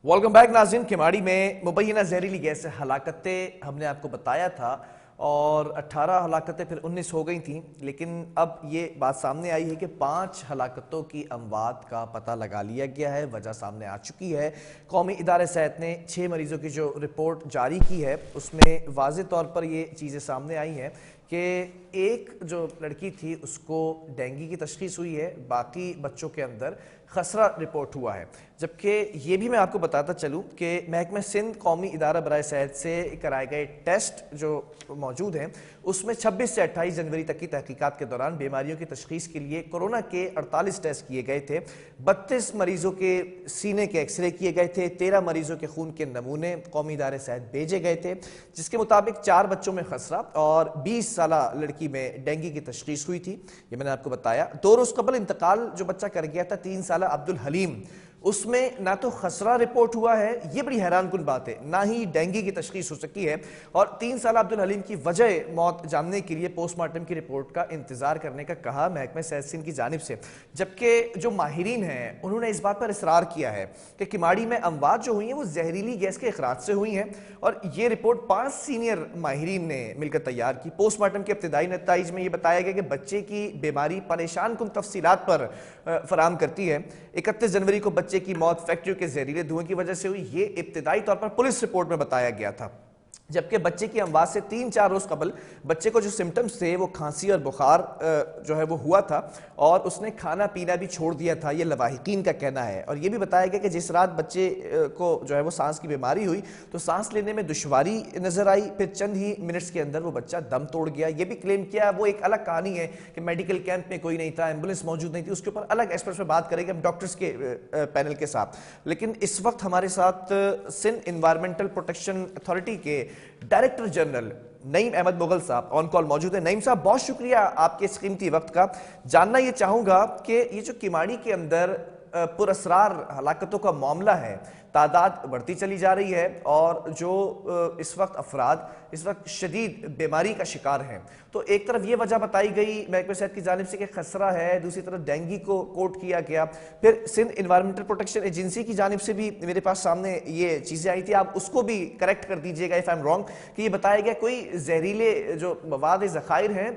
Welcome back नाज़रीन। किमाड़ी में मुबैना जहरीली गैस से हलाकतें हमने आपको बताया था और 18 हलाकतें फिर 19 हो गई थी, लेकिन अब ये बात सामने आई है कि 5 हलाकतों की अमवात का पता लगा लिया गया है। वजह सामने आ चुकी है। कौमी इदारे सेहत ने 6 मरीजों की जो रिपोर्ट जारी की है उसमें वाज़े तौर पर ये चीज़ें सामने आई हैं कि एक जो लड़की थी उसको डेंगू की तशख़ीस हुई है, बाकी बच्चों के अंदर खसरा रिपोर्ट हुआ है। जबकि ये भी मैं आपको बताता चलूँ कि महकमा सिंध कौमी इदारा बराए सेहत से कराए गए टेस्ट जो मौजूद हैं उसमें 26 से 28 जनवरी तक की तहकीकात के दौरान बीमारियों की तशख़ीस के लिए कोरोना के 48 टेस्ट किए गए थे। 32 मरीजों के सीने के एक्सरे किए गए थे। 13 मरीजों के खून के नमूने कौमी इदारे सेहत भेजे गए थे, जिसके मुताबिक 4 बच्चों में खसरा और 20 साला लड़की में डेंगू की तशख़ीस हुई थी। ये मैंने आपको बताया। 2 रोज़ कबल इंतकाल जो बच्चा कर गया था 3 साला अब्दुल हलीम, उसमें ना तो खसरा रिपोर्ट हुआ है, ये बड़ी हैरानकुन बात है, ना ही डेंगू की तशख़ीस हो सकी है। और 3 साल अब्दुल हलीम की वजह मौत जानने के लिए पोस्टमार्टम की रिपोर्ट का इंतजार करने का कहा महकमा सेहत सिंध की जानिब से। जबकि जो माहिरीन हैं उन्होंने इस बात पर इसरार किया है कि किमाड़ी में अमवात जो हुई हैं वो जहरीली गैस के अखराज से हुई हैं और ये रिपोर्ट 5 सीनियर माहिरीन ने मिलकर तैयार की। पोस्टमार्टम के इब्तदाई नताइज में यह बताया गया कि बच्चे की बीमारी परेशान कुन तफसीलात पर फराम करती है। 31 जनवरी को बच्चे की मौत फैक्ट्रियों के जहरीले धुएं की वजह से हुई, ये इब्तिदाई तौर पर पुलिस रिपोर्ट में बताया गया था। जबकि बच्चे की अमवात से 3-4 रोज कबल बच्चे को जो सिम्टम्स थे वो खांसी और बुखार जो है वो हुआ था और उसने खाना पीना भी छोड़ दिया था, ये लवाहिकीन का कहना है। और ये भी बताया गया कि जिस रात बच्चे को जो है वो सांस की बीमारी हुई तो सांस लेने में दुश्वारी नजर आई, फिर चंद ही मिनट्स के अंदर वो बच्चा दम तोड़ गया। ये भी क्लेम किया, वो एक अलग कहानी है कि मेडिकल कैंप में कोई नहीं था, एम्बुलेंस मौजूद नहीं थी, उसके ऊपर अलग एक्सपर्ट्स में बात करेंगे हम डॉक्टर्स के पैनल के साथ। लेकिन इस वक्त हमारे साथ सिंध इन्वायरमेंटल प्रोटेक्शन अथॉरिटी के डायरेक्टर जनरल नईम अहमद मुगल साहब ऑन कॉल मौजूद है। नईम साहब, बहुत शुक्रिया आपके इस कीमती वक्त का। जानना ये चाहूंगा कि ये जो किमाड़ी के अंदर पुरअसरार हलाकतों का मामला है, तादाद बढ़ती चली जा रही है और जो इस वक्त अफराद इस वक्त शदीद बीमारी का शिकार हैं, तो एक तरफ ये वजह बताई गई महकमे सेहत की जानिब से कि खसरा है, दूसरी तरफ डेंगू को कोट किया गया, फिर सिंध इन्वायरमेंटल प्रोटेक्शन एजेंसी की जानिब से भी मेरे पास सामने ये चीज़ें आई थी, आप उसको भी करेक्ट कर दीजिएगा इफ़ आई एम रॉन्ग, कि ये बताया गया कोई जहरीले जो मवाद ज़खायर हैं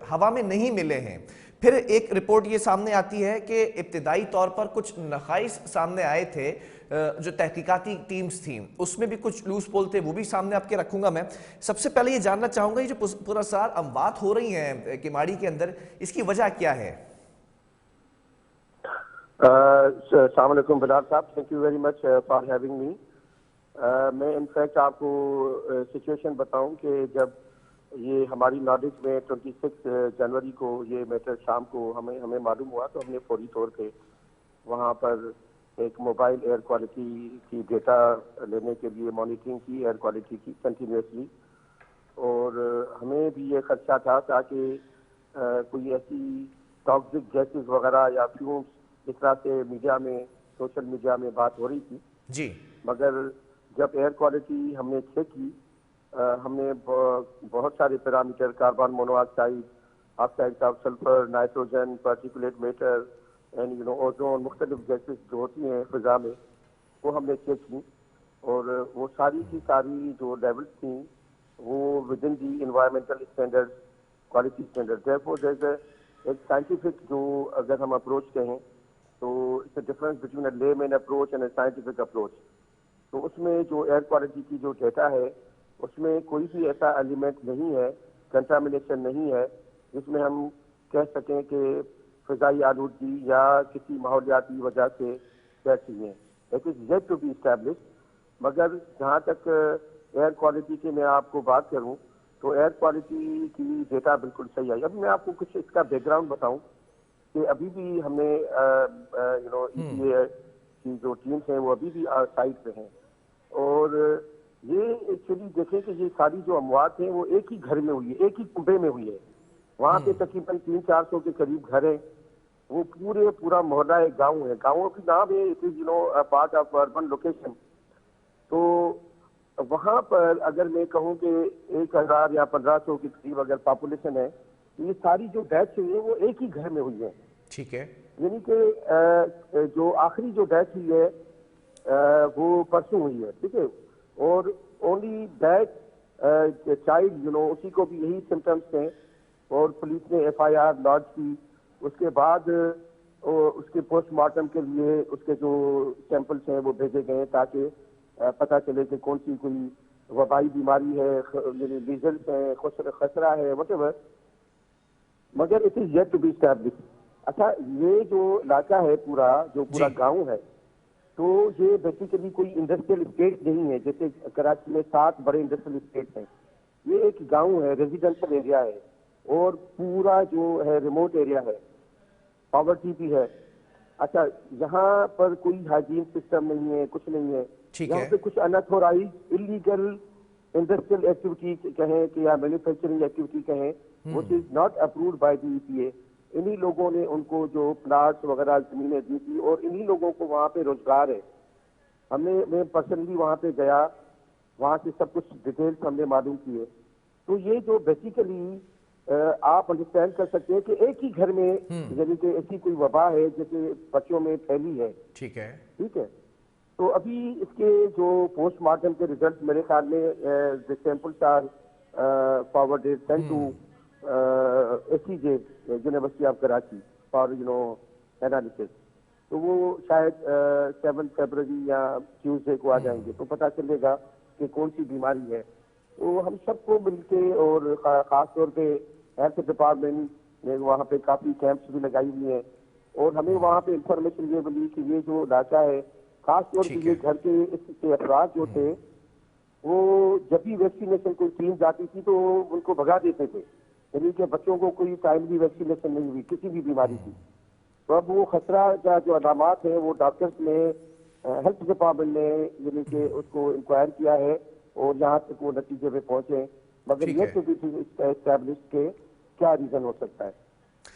हवा में नहीं मिले हैं। फिर एक रिपोर्ट ये सामने आती है कि इब्तिदाई तौर पर कुछ नकाइस सामने आए थे, जो तहकीकाती टीम्स थी उसमें भी कुछ लूज पोल थे, वो भी सामने आपके रखूंगा। मैं सबसे पहले ये जानना चाहूंगा, ये जो पुरअसरार अमवात हो रही हैं किमाड़ी के अंदर, इसकी वजह क्या है? अस्सलाम वालेकुम बिलाल साहब, thank you very much for having me. मैं इनफैक्ट आपको सिचुएशन बताऊं कि जब ये हमारी नॉलेज में 26 जनवरी को ये मैटर शाम को हमें मालूम हुआ तो हमने फौरी तौर पे वहाँ पर एक मोबाइल एयर क्वालिटी की डेटा लेने के लिए मॉनिटरिंग की, एयर क्वालिटी की कंटिन्यूसली। और हमें भी ये खदशा था ताकि कोई ऐसी टॉक्सिक गैसेस वगैरह या फ्यूम्स इस तरह से मीडिया में, सोशल मीडिया में बात हो रही थी जी। मगर जब एयर क्वालिटी हमने चेक की, हमने बहुत सारे parameter, carbon monoxide, oxide of sulphur, nitrogen, particulate matter and ozone, मुख्तलिफ गैसेस जो होती हैं फिजा में, वो हमने चेक की और वो सारी की सारी जो लेवल्स थी वो within the environmental standard, quality standard. Therefore there is एक साइंटिफिक, जो अगर हम अप्रोच कहें तो it's a difference between a layman approach and a scientific approach. तो उसमें जो एयर क्वालिटी की जो डेटा है उसमें कोई भी ऐसा एलिमेंट नहीं है, कंटामिनेशन नहीं है जिसमें हम कह सकें कि फिजाई आलूदगी या किसी माहौलियाती वजह से कैसी है। It is yet to be establish. मगर जहाँ तक एयर क्वालिटी की मैं आपको बात करूँ तो एयर क्वालिटी की डेटा बिल्कुल सही आई। अभी मैं आपको कुछ इसका बैकग्राउंड बताऊँ कि अभी भी हमने EPA की जो टीम्स हैं वो अभी भी साइट पे हैं और ये एक्चुअली देखें कि ये सारी जो अमवात हैं वो एक ही घर में हुई है, एक ही कुंबे में हुई है। वहाँ पे तकरीबन 300-400 के करीब घर हैं। वो पूरा मोहल्ला एक गाँव है, गाँवों की नाम है, it is part of urban location. तो वहाँ पर अगर मैं कहूँ कि 1000 या 1500 के करीब अगर पॉपुलेशन है, तो ये सारी जो डेथ हुई है वो एक ही घर में हुई है। ठीक है। यानी कि जो आखिरी जो डेथ हुई है वो परसों हुई है, ठीक है। और ओनली दैट चाइल्ड उसी को भी यही सिम्टम्स थे और पुलिस ने FIR लॉन्च की। उसके बाद उसके पोस्टमार्टम के लिए उसके जो सैंपल्स हैं वो भेजे गए ताकि पता चले कि कौन सी कोई वबाई बीमारी है, मीजल्स है, खसरा है, वटेवर। मगर it is yet to be establish. अच्छा, ये जो इलाका है पूरा गांव है, तो ये बेसिकली कोई इंडस्ट्रियल स्टेट नहीं है। जैसे कराची में 7 बड़े इंडस्ट्रियल स्टेट हैं, ये एक गांव है, रेजिडेंशियल एरिया है और पूरा जो है रिमोट एरिया है, पॉवर्टी भी है। अच्छा, यहाँ पर कोई हाइजीन सिस्टम नहीं है, कुछ नहीं है। यहाँ पे कुछ अनऑथोराइज इलीगल इंडस्ट्रियल एक्टिविटी कहें कि या मैन्युफैक्चरिंग एक्टिविटी कहें, which is not approved by the EPA। इन्हीं लोगों ने उनको जो प्लाट्स वगैरह जमीनें दी थी और इन्हीं लोगों को वहाँ पे रोजगार है। मैं पर्सनली वहाँ पे गया, वहाँ से सब कुछ डिटेल्स हमने मालूम किए। तो ये जो बेसिकली आप अंडरस्टैंड कर सकते हैं कि एक ही घर में यानी कि ऐसी कोई वबा है जैसे बच्चों में फैली है। ठीक है। तो अभी इसके जो पोस्टमार्टम के रिजल्ट मेरे ख्याल में the samples are forwarded sent to SEJ university of Karachi for analysis. तो वो शायद 7 फरवरी या ट्यूसडे को आ जाएंगे, तो पता चलेगा कि कौन सी बीमारी है। तो हम सबको मिलके और खास तौर पे हेल्थ डिपार्टमेंट ने वहाँ पे काफी कैंप्स भी लगाई हुई हैं और हमें वहाँ पे इंफॉर्मेशन ये मिली कि ये जो इलाका है, खास तौर पे ये घर के इसके अफराद जो थे, वो जब भी वैक्सीनेशन कोई टीम जाती थी तो उनको भगा देते थे, यानी कि बच्चों को कोई टाइमली वैक्सीनेशन नहीं हुई किसी भी बीमारी की। तो अब वो खतरा का जो अलामात है वो डॉक्टर्स ने, हेल्थ डिपार्टमेंट ने यानी कि उसको इंक्वायर किया है और यहाँ तक वो नतीजे पे पहुंचे। मगर ये तो एस्टैब्लिश के क्या रीजन हो सकता है,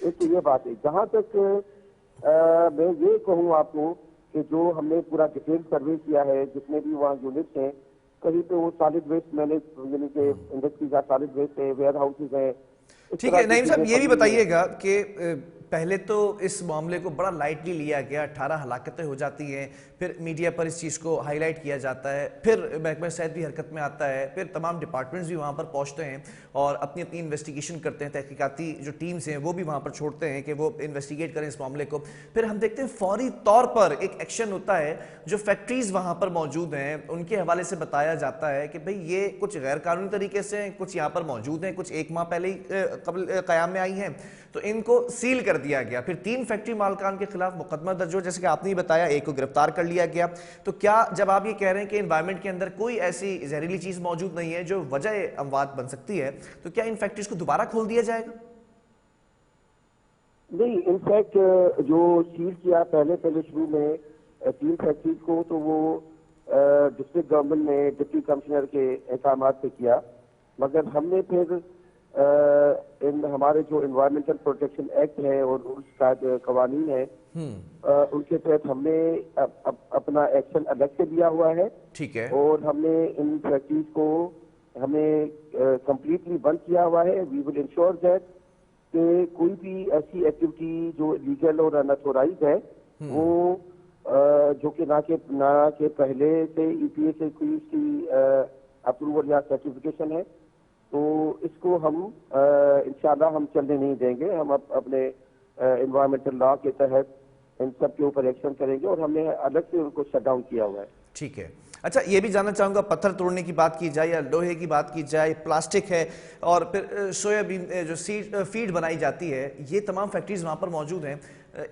एक तो ये बात है। जहाँ तक मैं ये कहूँ आपको कि जो हमने पूरा डिटेल सर्वे किया है, जितने भी वहाँ यूनिट्स हैं, कहीं पे वो सॉलिड वेस्ट मैनेज यानी कि इंडस्ट्री का सॉलिड वेस्ट है, वेयर हाउसेज है। ठीक है, नईम साहब ये भी बताइएगा कि पहले तो इस मामले को बड़ा लाइटली लिया गया, 18 हलाकतें हो जाती हैं, फिर मीडिया पर इस चीज़ को हाईलाइट किया जाता है, फिर महकमा सेहत भी हरकत में आता है, फिर तमाम डिपार्टमेंट्स भी वहाँ पर पहुँचते हैं और अपनी अपनी इन्वेस्टिगेशन करते हैं। तहकीकाती जो टीम्स हैं वो भी वहाँ पर छोड़ते हैं कि वो इन्वेस्टिगेट करें इस मामले को। फिर हम देखते हैं फौरी तौर पर एक एक्शन होता है, जो फैक्ट्रीज़ वहाँ पर मौजूद हैं उनके हवाले से बताया जाता है कि भाई ये कुछ गैर कानूनी तरीके से कुछ यहाँ पर मौजूद हैं, कुछ 1 माह पहले ही कबल क़याम में आई हैं, तो इनको सील कर दिया गया। फिर 3 फैक्ट्री मालकान के खिलाफ मुकदमा दर्ज हो, जैसे कि आपने ही बताया, एक को गिरफ्तार कर लिया गया। तो क्या जब आप ये कह रहे हैं कि एनवायरनमेंट के अंदर कोई ऐसी जहरीली चीज मौजूद नहीं है जो वजह अमवात बन सकती है, तो क्या इन फैक्ट्रीज को दोबारा खोल दिया जाएगा? नहीं, इनफैक्ट जो सील किया पहले शुरू में 3 फैक्ट्रीज को, तो वो डिस्ट्रिक्ट गवर्नमेंट ने डिप्टी कमिश्नर के अहकाम से किया। मगर हमने फिर इन हमारे जो एनवायरमेंटल प्रोटेक्शन एक्ट है और उसका जो कवानीन है, उनके तहत हमने अपना एक्शन अलग से लिया हुआ है। ठीक है। और हमने इन फैक्ट्रीज को हमें कंप्लीटली बंद किया हुआ है। वी विल इंश्योर दैट कि कोई भी ऐसी एक्टिविटी जो लीगल और अनऑथोराइज है, वो जो कि ना के पहले से EPA से कोई इसकी अप्रूवल या सर्टिफिकेशन है, तो इसको हम इंशाल्लाह हम चलने नहीं देंगे। हम अपने एनवायरमेंटल लॉ के तहत इन सब के ऊपर एक्शन करेंगे और हमने अलग से उनको शट डाउन किया हुआ है। ठीक है। अच्छा, ये भी जानना चाहूँगा, पत्थर तोड़ने की बात की जाए या लोहे की बात की जाए, प्लास्टिक है और फिर सोयाबीन जो फीड बनाई जाती है, ये तमाम फैक्ट्रीज वहाँ पर मौजूद हैं।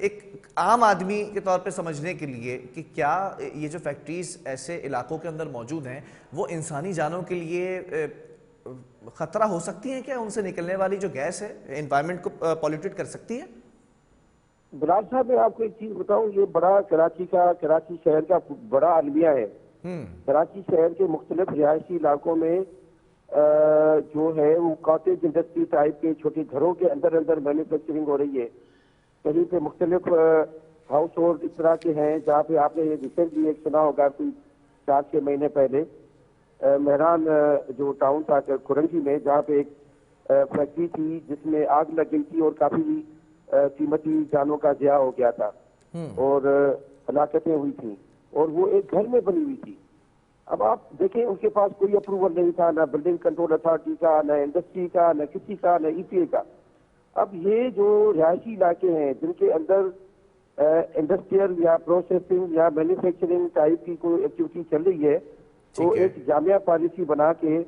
एक आम आदमी के तौर पे समझने के लिए कि क्या ये जो फैक्ट्रीज ऐसे इलाकों के अंदर मौजूद हैं, वो इंसानी जानों के लिए खतरा हो सकती है? क्या उनसे निकलने वाली जो गैस है एनवायरनमेंट को पॉल्यूटेड कर सकती है? बिलाल साहब, मैं आपको एक चीज बताऊं, ये बड़ा कराची शहर का बड़ा अलमिया है। कराची शहर के मुख्तलिफ रिहायशी इलाकों में जो है वो कॉटेज इंडस्ट्री टाइप के छोटे घरों के अंदर मैन्युफैक्चरिंग हो रही है। कहीं पे मुख्तलिफ हाउस होल्ड इस तरह के हैं जहाँ पे आपने ये रिसेंटली एक सुना होगा, कोई 4-6 महीने पहले मेहरान जो टाउन था कुरंगी में, जहाँ पे एक फैक्ट्री थी जिसमें आग लग गई थी और काफी कीमती जानों का ज़िया हो गया था और हलाकतें हुई थी। और वो एक घर में बनी हुई थी। अब आप देखें, उनके पास कोई अप्रूवल नहीं था, ना बिल्डिंग कंट्रोल अथॉरिटी का, ना इंडस्ट्री का, ना किसी का, ना ईपीए का। अब ये जो रिहायशी इलाके हैं जिनके अंदर इंडस्ट्रियल या प्रोसेसिंग या मैन्युफैक्चरिंग टाइप की कोई एक्टिविटी चल रही है, तो ठीक है। एक जामिया पॉलिसी बना के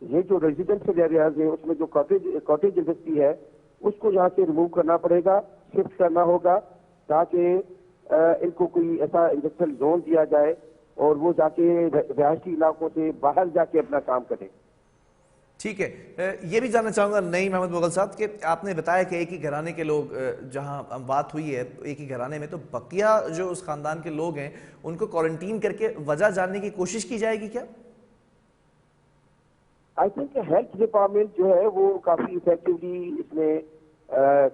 ये जो रेजिडेंशियल एरियाज है उसमें जो कॉटेज इंडस्ट्री है उसको यहाँ से रिमूव करना पड़ेगा, शिफ्ट करना होगा, ताकि इनको कोई ऐसा इंडस्ट्रियल जोन दिया जाए और वो जाके रिहायशी इलाकों से बाहर जाके अपना काम करें। ठीक है। ये भी जानना चाहूंगा नईम अहमद मुगल साहब कि आपने बताया कि एक ही घराने के लोग, जहां बात हुई है एक ही घराने में, तो बकिया जो उस खानदान के लोग हैं उनको क्वारंटीन करके वजह जानने की कोशिश की जाएगी क्या? आई थिंक हेल्थ डिपार्टमेंट जो है वो काफी इफेक्टिवली इसमें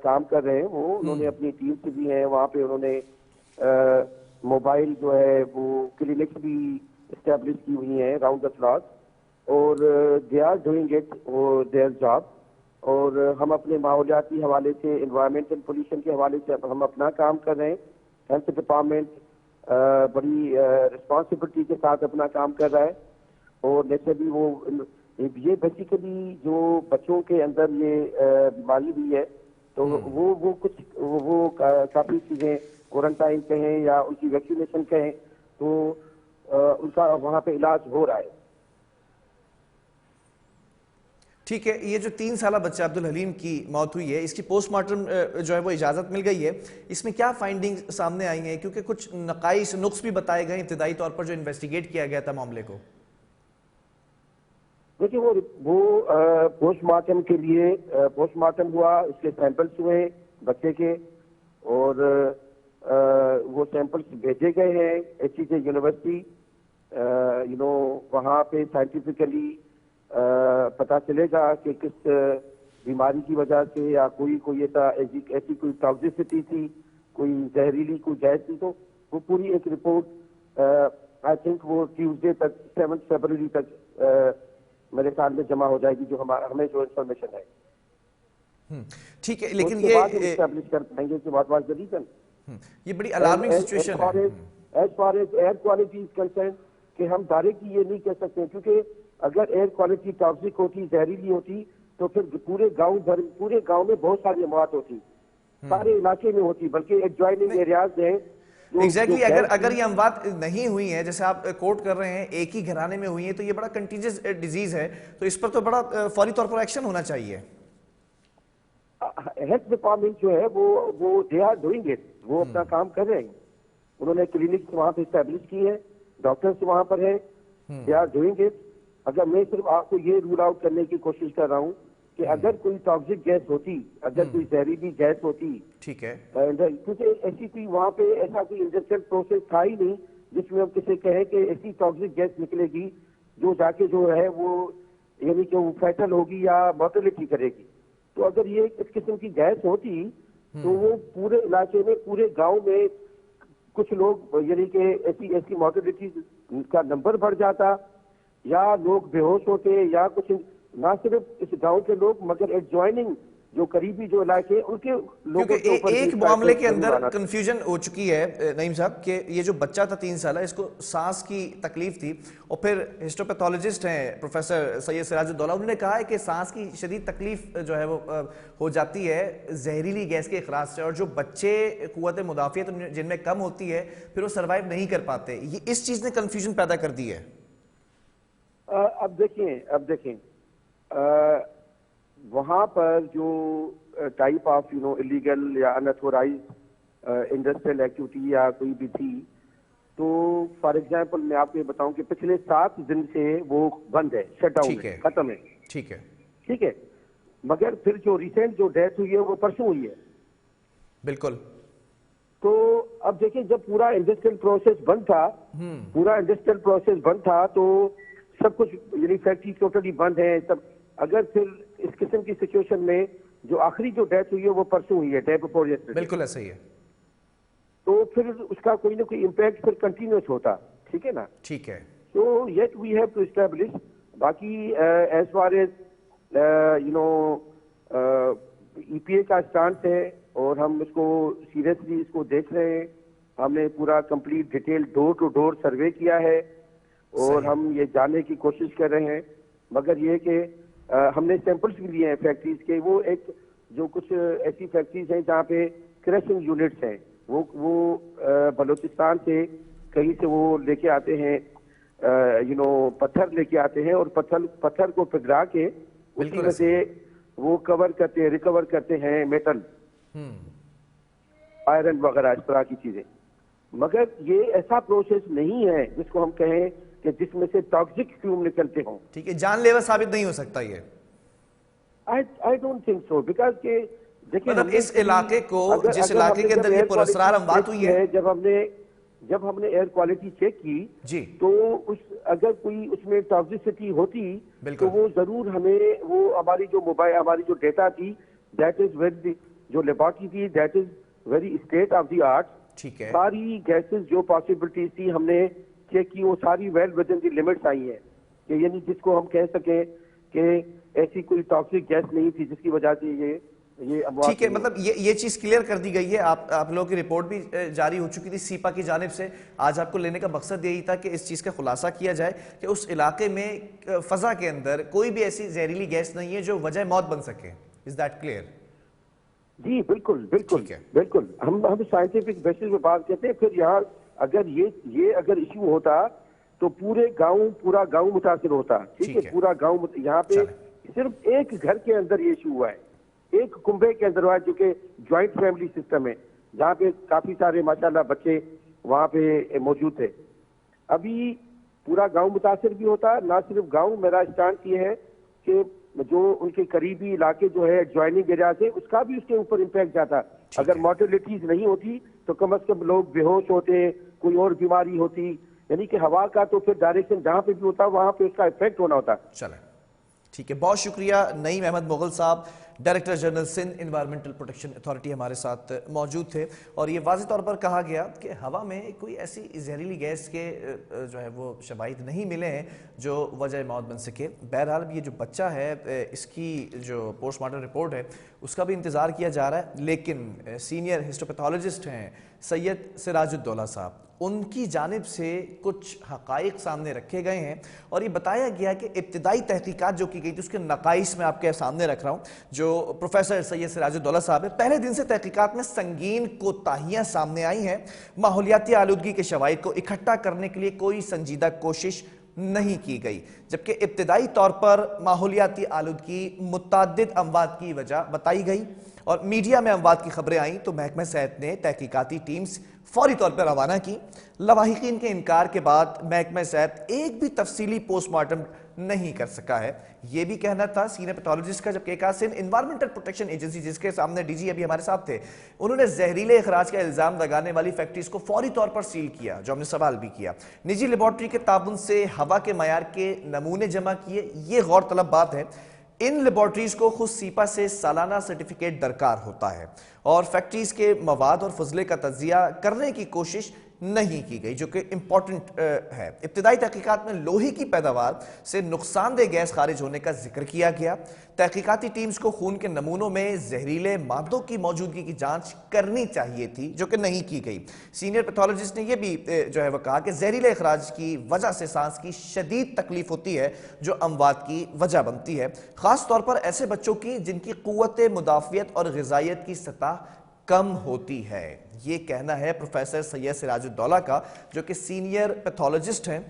काम कर रहे हैं। वो उन्होंने अपनी टीम से भी है वहाँ पे, उन्होंने मोबाइल जो है वो क्लिनिक्स भी इस्टेब्लिश की हुई हैं राउंड द क्लॉक, और they are doing it their job. और हम अपने माहौलियाती हवाले से, एनवायरमेंटल पोल्यूशन के हवाले से हम अपना काम कर रहे हैं। हेल्थ डिपार्टमेंट बड़ी रिस्पॉन्सिबिलिटी के साथ अपना काम कर रहा है। और जैसे भी वो ये बेसिकली जो बच्चों के अंदर ये बीमारी हुई है, तो वो कुछ काफी चीजें क्वारंटाइन कहें या उनकी वैक्सीनेशन कहें, तो उनका वहाँ पे इलाज हो रहा है। ठीक है। ये जो 3 साला बच्चा अब्दुल हलीम की मौत हुई है, इसकी पोस्टमार्टम जो है वो इजाजत मिल गई है, इसमें क्या फाइंडिंग सामने आई हैं? क्योंकि कुछ नकाइस नुक्स भी बताए गए इब्तिदाई तौर पर जो इन्वेस्टिगेट किया गया था मामले को। देखिए, वो पोस्टमार्टम के लिए पोस्टमार्टम हुआ, उसके सैंपल्स हुए बच्चे के, और वो सैंपल्स भेजे गए हैं एचईजे यूनिवर्सिटी। वहाँ पे साइंटिफिकली पता चलेगा कि किस बीमारी की वजह से या कोई ऐसी कोई टॉक्सिसिटी थी, कोई जहरीली कोई गैस थी। तो वो पूरी एक रिपोर्ट आई थिंक वो ट्यूसडे तक, 7 फरवरी तक मेरे ख्याल में जमा हो जाएगी, जो हमें जो इन्फॉर्मेशन है। ठीक है। लेकिन ये एस्टैब्लिश कर पाएंगे कि व्हाट वाज द रीजन। ये बड़ी अलार्मिंग सिचुएशन है। As far as air quality is concern, कि हम डायरेक्टली ये नहीं कह सकते, क्योंकि अगर एयर क्वालिटी टॉक्सिक होती, जहरीली होती, तो फिर पूरे गांव में बहुत सारी मौत होती, सारे इलाके में होती, बल्कि एडजॉइनिंग एरियाज हैं। एग्जैक्टली अगर ये हम बात नहीं हुई है, जैसे आप कोट कर रहे हैं, एक ही घराने में हुई है, तो ये बड़ा कंटीजियस डिजीज है, तो इस पर तो बड़ा फौरी तौर पर एक्शन होना चाहिए। हेल्थ डिपार्टमेंट जो है वो दे आर डूइंग इट, वो अपना काम कर रहे हैं। उन्होंने क्लिनिक वहां पे स्टैब्लिश की है, डॉक्टर्स वहां पर है, दे आर डूइंग इट। अगर मैं सिर्फ आपको ये रूल आउट करने की कोशिश कर रहा हूँ कि अगर कोई टॉक्सिक गैस होती, अगर कोई जहरीली गैस होती, ठीक है, क्योंकि ऐसी कोई वहाँ पे ऐसा कोई इंडस्ट्रियल प्रोसेस था ही नहीं जिसमें हम किसी कहें कि ऐसी टॉक्सिक गैस निकलेगी जो जाके जो है वो यानी कि वो फैटल होगी या मॉर्टेलिटी करेगी। तो अगर ये इस किस्म की गैस होती तो वो पूरे इलाके में, पूरे गांव में कुछ लोग यानी कि ऐसी मॉर्टेलिटी का नंबर बढ़ जाता, या लोग बेहोश होते, या कुछ ना सिर्फ इस गांव के लोग मगर एडजॉइनिंग जो करीबी जो इलाके उनके लोगों के ऊपर एक मामले के अंदर कंफ्यूजन हो चुकी है नईम साहब कि ये जो बच्चा था 3 साल, इसको सांस की तकलीफ थी, और फिर हिस्टोपैथोलॉजिस्ट हैं प्रोफेसर सैयद सिराजुद्दौला, उन्होंने कहा है कि सांस की शदीद तकलीफ जो है वो हो जाती है जहरीली गैस के अखराज से, और जो बच्चे कुव्वत मुदाफियत जिनमें कम होती है फिर वो सर्वाइव नहीं कर पाते। ये इस चीज ने कंफ्यूजन पैदा कर दी है। अब देखें वहां पर जो टाइप ऑफ इलीगल या अनऑथोराइज्ड इंडस्ट्रियल एक्टिविटी या कोई भी थी, तो फॉर एग्जांपल मैं आपको ये बताऊं कि पिछले 7 दिन से वो बंद है, शटडाउन है, खत्म है। ठीक है, मगर फिर जो रिसेंट जो डेथ हुई है वो परसों हुई है। बिल्कुल। तो अब देखिए, जब पूरा इंडस्ट्रियल प्रोसेस बंद था, तो सब कुछ यानी फैक्ट्री टोटली बंद है सब। अगर फिर इस किस्म की सिचुएशन में जो आखिरी जो डेथ हुई है वो परसों हुई है, डे बिफोर यस्टरडे, बिल्कुल ऐसा ही है, तो फिर उसका कोई ना कोई इम्पैक्ट फिर कंटिन्यूस होता। ठीक है ना? ठीक है। तो yet we have to establish. बाकी एज फार एज ईपीए का स्टांस है और हम इसको सीरियसली इसको देख रहे हैं। हमने पूरा complete detail door to door survey किया है और हम ये जानने की कोशिश कर रहे हैं। मगर ये कि हमने सैंपल्स भी लिए हैं फैक्ट्रीज के। वो एक जो कुछ ऐसी फैक्ट्रीज हैं जहाँ पे क्रशिंग यूनिट्स हैं, वो बलूचिस्तान से कहीं से वो लेके आते हैं, पत्थर लेके आते हैं और पत्थर को पिघला के उसी में से वो रिकवर करते हैं मेटल, आयरन वगैरह, इस तरह की चीजें। मगर ये ऐसा प्रोसेस नहीं है जिसको हम कहें कि जिसमें से टॉक्सिक फ्यूम निकलते हों। ठीक है, जानलेवा साबित नहीं हो सकता ये। I don't think so, because के देखिए मतलब इस इलाके को, जिस इलाके के अंदर ये पुरस्कार बात हुई है, जब हमने एयर क्वालिटी चेक की जी, तो अगर कोई उसमें टॉक्सिसिटी होती तो वो जरूर हमें हमारी जो डेटा थी, दैट इज वेरी, जो लेबोरेटरी थी, that is very state of the art. ठीक है, सारी गैसेस जो पॉसिबिलिटीज थी हमने चेक की, वो सारी well with in the limits आई है, कि यानी जिसको हम कह सकें कि ऐसी कोई टॉक्सिक गैस नहीं थी जिसकी वजह से ये ठीक है। मतलब ये चीज क्लियर कर दी गई है। आप लोगों की रिपोर्ट भी जारी हो चुकी थी सीपा की जानिब से। आज आपको लेने का मकसद यही था कि इस चीज का खुलासा किया जाए कि उस इलाके में फजा के अंदर कोई भी ऐसी जहरीली गैस नहीं है जो वजह मौत बन सके। Is that clear? जी बिल्कुल बिल्कुल बिल्कुल। हम साइंटिफिक बेसिस पे बात करते हैं। फिर यहाँ अगर ये अगर इश्यू होता तो पूरा गांव मुतासिर होता। ठीक है, पूरा गांव। यहाँ पे सिर्फ एक घर के अंदर ये इश्यू हुआ है, एक कुंभे के अंदर हुआ है, जो कि ज्वाइंट फैमिली सिस्टम है, जहाँ पे काफी सारे माशाल्लाह बच्चे वहाँ पे मौजूद थे। अभी पूरा गांव मुतासिर भी होता, ना सिर्फ गांव। मेरा स्टैंड ये है कि जो उनके करीबी इलाके जो है ज्वाइनिंग एरिया से, उसका भी उसके ऊपर इम्पैक्ट जाता। अगर मॉर्टेलिटीज नहीं होती तो कम से कम लोग बेहोश होते, कोई और बीमारी होती। यानी कि हवा का तो फिर डायरेक्शन जहाँ पे भी होता वहां पे उसका इफेक्ट होना होता। चले, ठीक है, बहुत शुक्रिया। Naeem Ahmed Mughal Sahab, director general Sindh environmental protection authority हमारे साथ मौजूद थे। और ये वाज़ेह तौर पर कहा गया कि हवा में कोई ऐसी जहरीली गैस के जो है वो शवाहिद नहीं मिले हैं जो वजह मौत बन सके। बहरहाल ये जो बच्चा है, इसकी जो पोस्टमार्टम रिपोर्ट है उसका भी इंतज़ार किया जा रहा है। लेकिन सीनियर हिस्टोपैथोलॉजिस्ट हैं सैयद सिराजुद्दौला साहब, उनकी जानिब से कुछ हकाइक सामने रखे गए हैं और ये बताया गया कि इब्तिदाई तहकीकात जो की गई थी उसके नकाइस में आपके सामने रख रहा हूँ। जो प्रोफेसर सैयद सिराजुद्दौला साहब है, पहले दिन से तहकीकात में संगीन कोताहियां सामने आई हैं। माहौलियाती आलूदगी के शवाहिद को इकट्ठा करने के लिए कोई संजीदा कोशिश नहीं की गई, जबकि इब्तिदाई तौर पर माहौलियाती आलूदगी मुतअद्दिद अमवात की वजह बताई गई और मीडिया में अमवात की खबरें आई तो महकमा सेहत ने तहकीकाती टीम्स फौरी तौर पर रवाना की। लवाहिकीन के इनकार के बाद महकमा सेहत एक भी तफसीली पोस्टमार्टम नहीं कर सका है, यह भी कहना था सीनियर पैथोलॉजिस्ट का। जबकि एक सिंध एनवायरमेंटल प्रोटेक्शन एजेंसी, जिसके सामने डीजी अभी हमारे साथ थे, उन्होंने जहरीले अखराज का इल्जाम लगाने वाली फैक्ट्रीज को फौरी तौर पर सील किया, जो हमने सवाल भी किया। निजी लेबोरेटरी के ताबुन से हवा के मयार के नमूने जमा किए, ये गौर तलब बात है। इन लेबोरेटरीज को खुद सीपा से सालाना सर्टिफिकेट दरकार होता है और फैक्ट्रीज के मवाद और फजले का तजिया करने की कोशिश नहीं की गई, जो कि इंपॉर्टेंट है। इब्तिदाई तहकीकात में लोहे की पैदावार से नुकसानदेह गैस खारिज होने का जिक्र किया गया। तहकीकाती टीम्स को खून के नमूनों में जहरीले मादों की मौजूदगी की जांच करनी चाहिए थी, जो कि नहीं की गई। सीनियर पैथोलॉजिस्ट ने यह भी जो है वह कहा कि जहरीले अखराज की वजह से सांस की शदीद तकलीफ होती है, जो अमवात की वजह बनती है, खास तौर पर ऐसे बच्चों की जिनकी कुव्वत मुदाफियत और ग़िज़ाइयत की सतह कम होती है। ये कहना है प्रोफेसर सैयद सिराजुद्दौला का, जो कि सीनियर पैथोलॉजिस्ट हैं।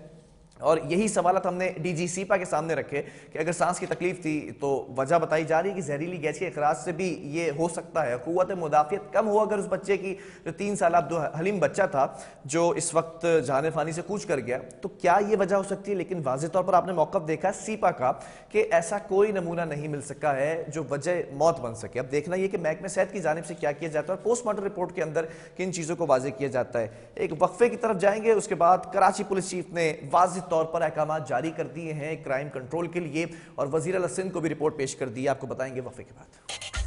और यही सवालत हमने डीजी सीपा के सामने रखे कि अगर सांस की तकलीफ थी तो वजह बताई जा रही है कि जहरीली गैस के अखराज से भी ये हो सकता है। कुव्वत मुदाफियत कम हो अगर उस बच्चे की, जो 3 साल अब हलीम बच्चा था जो इस वक्त जाने फानी से कूच कर गया, तो क्या ये वजह हो सकती है। लेकिन वाज़ेह तौर पर आपने मौक़िफ़ देखा सीपा का कि ऐसा कोई नमूना नहीं मिल सका है जो वजह मौत बन सके। अब देखना यह कि महकमे सेहत की जानिब से क्या किया जाता है और पोस्टमार्टम रिपोर्ट के अंदर किन चीज़ों को वाज़ेह किया जाता है। एक वक्फे की तरफ जाएंगे, उसके बाद कराची पुलिस चीफ ने वाज़ेह तौर पर अहकाम जारी कर दिए हैं क्राइम कंट्रोल के लिए और वज़ीर आला सिंध को भी रिपोर्ट पेश कर दी है। आपको बताएंगे वक्फे के बाद।